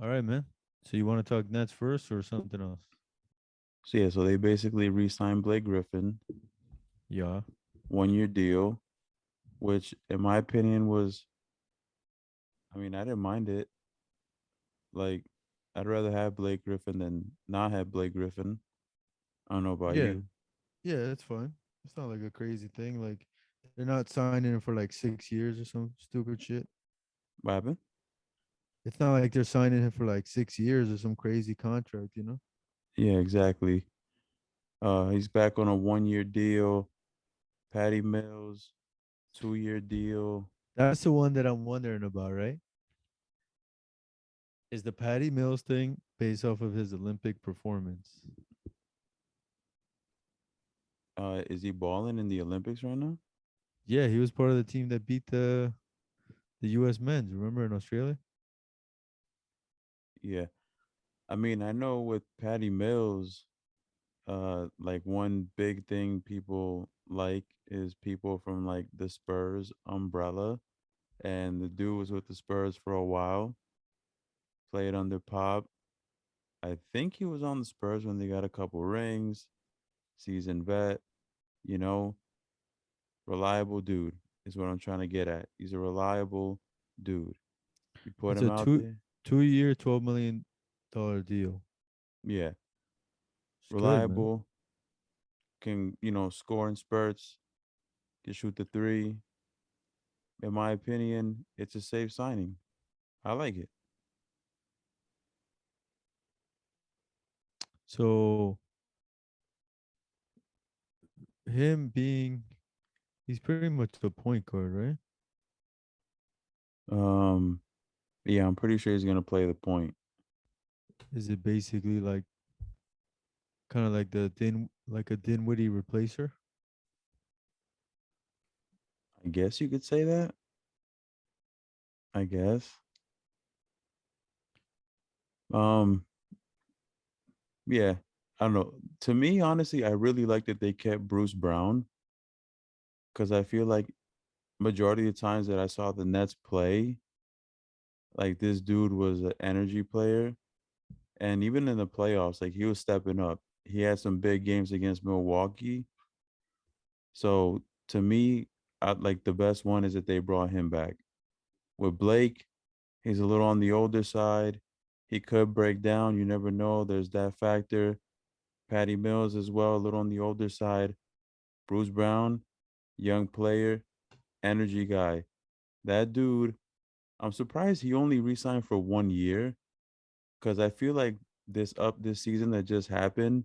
All right, man. So you want to talk Nets first or something else? So yeah, so they basically re-signed Blake Griffin, Yeah. 1 year deal, which in my opinion was, I mean, I didn't mind it. Like, I'd rather have Blake Griffin than not have Blake Griffin. I don't know about Yeah. you. Yeah, that's fine. It's not like a crazy thing. Like they're not signing him for like 6 years or some stupid shit. What happened? It's not like they're signing him for like 6 years or some crazy contract. Yeah, exactly. He's back on a 1 year deal. Patty Mills, 2 year deal. That's the one that I'm wondering about, right? Is the Patty Mills thing based off of his Olympic performance? Is he balling in the Olympics right now? Yeah, he was part of the team that beat the US men's, remember in Australia? Yeah. I mean, I know with Patty Mills, like one big thing people like is people from like the Spurs umbrella. And the dude was with the Spurs for a while, played under Pop. I think he was on the Spurs when they got a couple rings, seasoned vet, you know, reliable dude is what I'm trying to get at. He's a reliable dude. You put It's him a out two there, 2 year $12 million deal. yeah, It's good, man. reliable, can, score in spurts, can shoot the three. In my opinion, it's a safe signing. I like it. So him being he's pretty much a point guard, right? Um, yeah, I'm pretty sure he's gonna play the point. Is it basically like kind of like like a Dinwiddie replacer? I guess you could say that. I guess. Um, yeah, I don't know. To me, honestly, I really like that they kept Bruce Brown because I feel like majority of the times that I saw the Nets play, like this dude was an energy player, and even in the playoffs, like he was stepping up. He had some big games against Milwaukee. So to me, I like the best one is that they brought him back. With Blake, he's a little on the older side. He could break down. You never know. There's that factor. Patty Mills as well, a little on the older side. Bruce Brown, young player, energy guy. That dude, I'm surprised he only re-signed for 1 year because I feel like this season that just happened,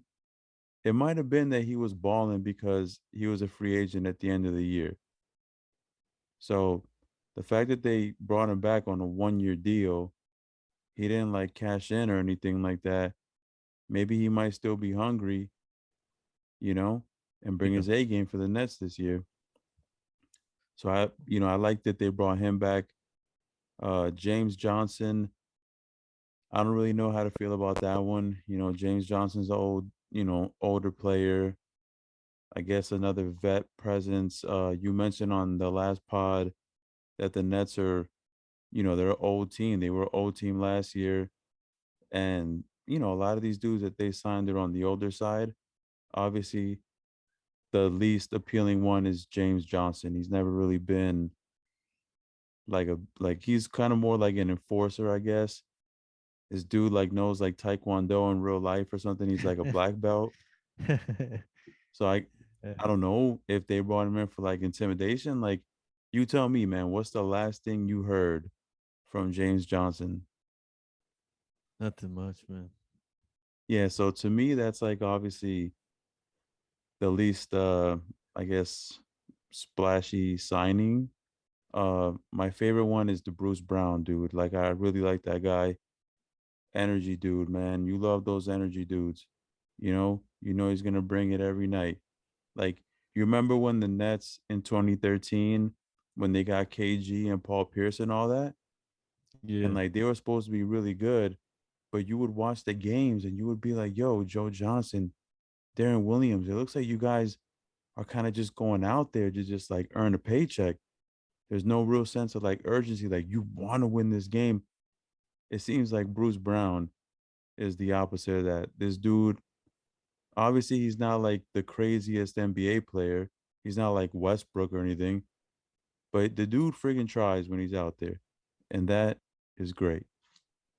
it might have been that he was balling because he was a free agent at the end of the year. So the fact that they brought him back on a 1 year deal, he didn't like cash in or anything like that. Maybe he might still be hungry, you know, and bring Yeah. his A game for the Nets this year. So I like that they brought him back. James Johnson, I don't really know how to feel about that one. James Johnson's older player. I guess another vet presence. You mentioned on the last pod that the Nets are, they're an old team. They were an old team last year. And, a lot of these dudes that they signed are on the older side. Obviously, the least appealing one is James Johnson. He's never really been like he's kind of more like an enforcer, I guess. This dude like knows like Taekwondo in real life or something. He's like a black belt. So I don't know if they brought him in for like intimidation. Like you tell me, man, what's the last thing you heard from James Johnson? Nothing much, man. Yeah, so to me that's like obviously the least I guess splashy signing. My favorite one is the Bruce Brown dude. Like I really like that guy. Energy dude, man. You love those energy dudes. You know he's gonna bring it every night. Like you remember when the Nets in 2013 when they got KG and Paul Pierce and all that, Yeah. and like they were supposed to be really good, but you would watch the games and you would be like, "Yo, Joe Johnson, Darren Williams, it looks like you guys are kind of just going out there to just like earn a paycheck. There's no real sense of like urgency. Like you want to win this game." it seems like Bruce Brown is the opposite of that. This dude, obviously, he's not like the craziest NBA player. He's not like Westbrook or anything, but the dude friggin' tries when he's out there, and that is great.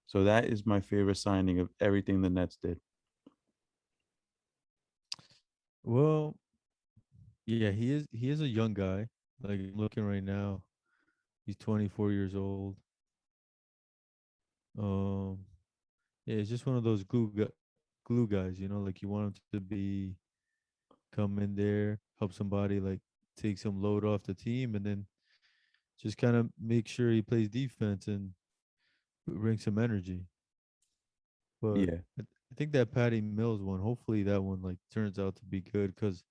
So that is my favorite signing of everything the Nets did. Well, yeah, he is a young guy. Like I'm looking right now, he's 24 years old. Um, yeah, it's just one of those glue guys. Like you want him to be come in there, help somebody, like take some load off the team, and then just kind of make sure he plays defense and bring some energy. But Yeah, I think that Patty Mills one, hopefully that one like turns out to be good because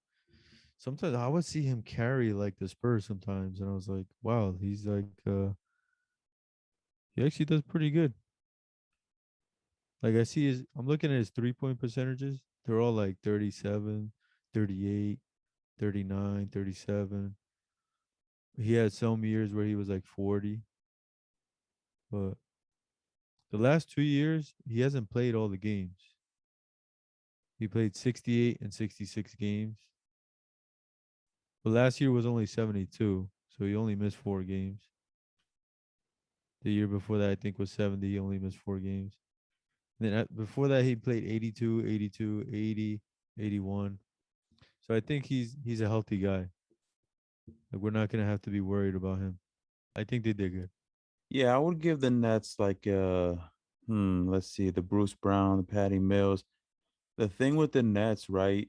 sometimes I would see him carry like the Spurs sometimes, and I was like, wow, he's like he actually does pretty good. Like I'm looking at his 3-point percentages. They're all like 37, 38, 39, 37. He had some years where he was like 40, but the last 2 years he hasn't played all the games. He played 68 and 66 games. But last year was only 72, so he only missed 4 games. The year before that, I think, was 70. He only missed 4 games. Then before that, he played 82, 82, 80, 81. So I think he's a healthy guy. Like we're not gonna have to be worried about him. I think they did good. yeah, I would give the Nets like let's see, the Bruce Brown, the Patty Mills. The thing with the Nets, right,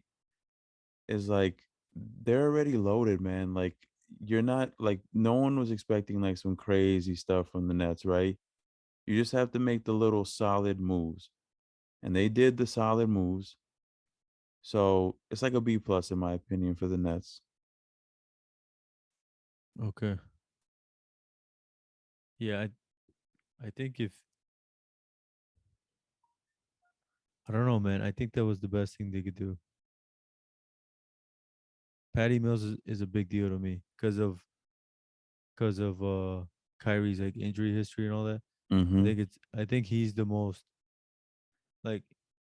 is like they're already loaded, man. Like you're not like no one was expecting like some crazy stuff from the Nets, right? You just have to make the little solid moves. And they did the solid moves. So it's like a B plus in my opinion for the Nets. Okay. Yeah, I think if I don't know, man. I think that was the best thing they could do. Patty Mills is a big deal to me because of Kyrie's like injury history and all that. Mm-hmm. I think he's the most like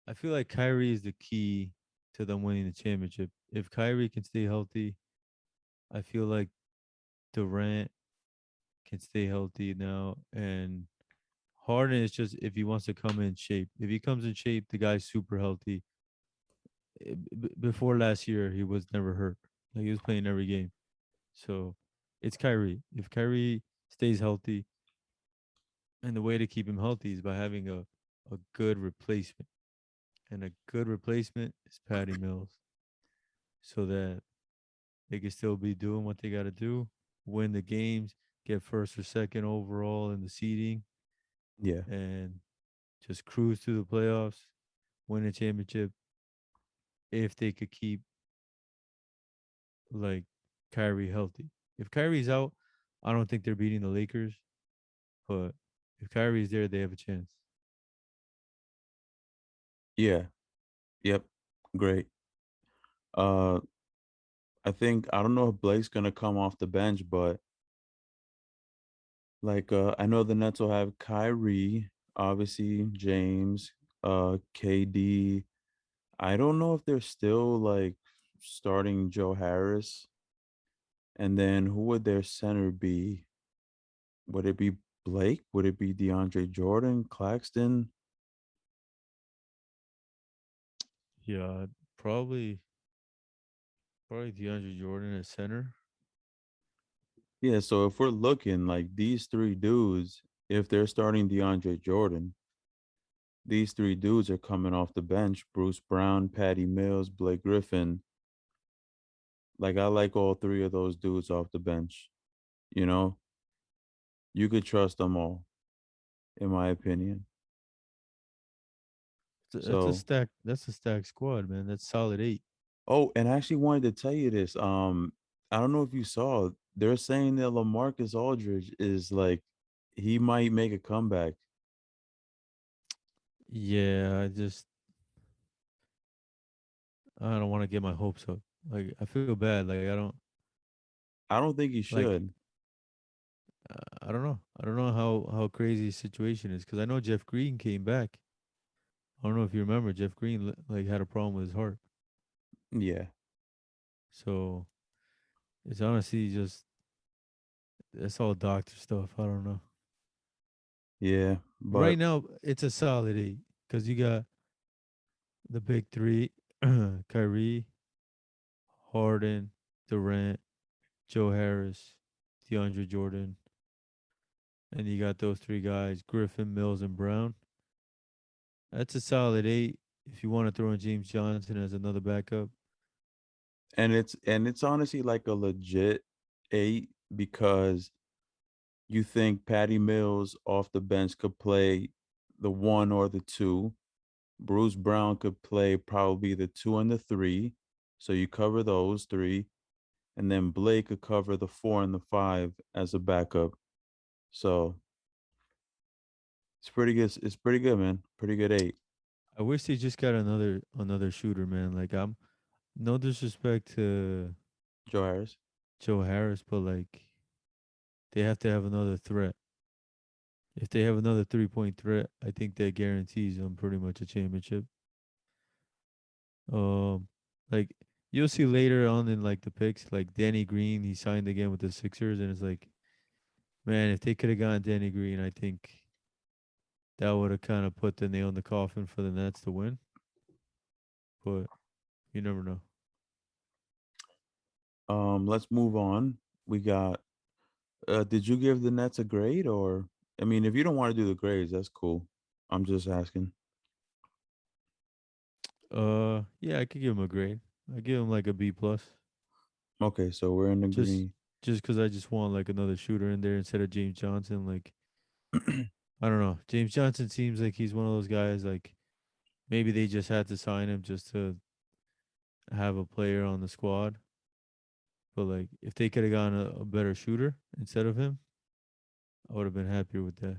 I feel like Kyrie is the key to them winning the championship. If Kyrie can stay healthy, I feel like Durant can stay healthy now, and Harden is just if he wants to come in shape. If he comes in shape, the guy's super healthy. Before last year, he was never hurt. Like he was playing every game. So it's Kyrie. If Kyrie stays healthy, and the way to keep him healthy is by having a good replacement. And a good replacement is Patty Mills. So that they can still be doing what they got to do, win the games, get first or second overall in the seeding, Yeah. and just cruise through the playoffs, win a championship. If they could keep like Kyrie healthy. If Kyrie's out, I don't think they're beating the Lakers. But if Kyrie's there, they have a chance. Yeah. Yep. Great. Uh I think I don't know if Blake's gonna come off the bench, but like I know the Nets will have Kyrie, obviously James, KD. I don't know if they're still like starting Joe Harris. And then who would their center be? Would it be Blake? Would it be DeAndre Jordan, Claxton? Yeah, probably probably DeAndre Jordan at center. Yeah, so if we're looking like these three dudes, if they're starting DeAndre Jordan, these three dudes are coming off the bench. Bruce Brown, Patty Mills, Blake Griffin. Like I like all three of those dudes off the bench. You know, you could trust them all, in my opinion. That's a So, stack. That's a stack squad, man. That's solid eight. oh, and I actually wanted to tell you this. I don't know if you saw, they're saying that LaMarcus Aldridge is like he might make a comeback. Yeah, I don't want to get my hopes up. Like I feel bad. Like I don't I don't think he like should. I don't know. I don't know how crazy the situation is because I know Jeff Green came back. I don't know if you remember Jeff Green like had a problem with his heart. Yeah, So it's honestly just that's all doctor stuff. I don't know. yeah, Right but now, it's a solid 8 because you got the big three: Kyrie, Harden, Durant, Joe Harris, DeAndre Jordan, and you got those three guys: Griffin, Mills, and Brown. That's a solid 8. If you want to throw in James Johnson as another backup, and it's honestly like a legit 8 because you think Patty Mills off the bench could play the 1 or the 2. Bruce Brown could play probably the 2 and the 3. So you cover those 3, and then Blake could cover the 4 and the 5 as a backup. So it's pretty good. It's pretty good, man. Pretty good 8. I wish they just got another shooter, man. Like I'm no disrespect to Joe Harris. Joe Harris, but like they have to have another threat. If they have another 3-point threat, I think that guarantees them pretty much a championship. Um, like you'll see later on in like the picks, like Danny Green, he signed again with the Sixers, and it's like, man, if they could have gotten Danny Green, I think that would have kind of put the nail in the coffin for the Nets to win. But you never know. Let's move on. We got did you give the Nets a grade, or I mean, if you don't want to do the grades, that's cool. I'm just asking. Yeah, I could give him a grade. I give him like a B plus, Okay, so we're in just agree. just because I just want like another shooter in there instead of James Johnson. Like I don't know, James Johnson seems like he's one of those guys. Like maybe they just had to sign him just to have a player on the squad. But like if they could have gotten a better shooter instead of him, I would have been happier with that.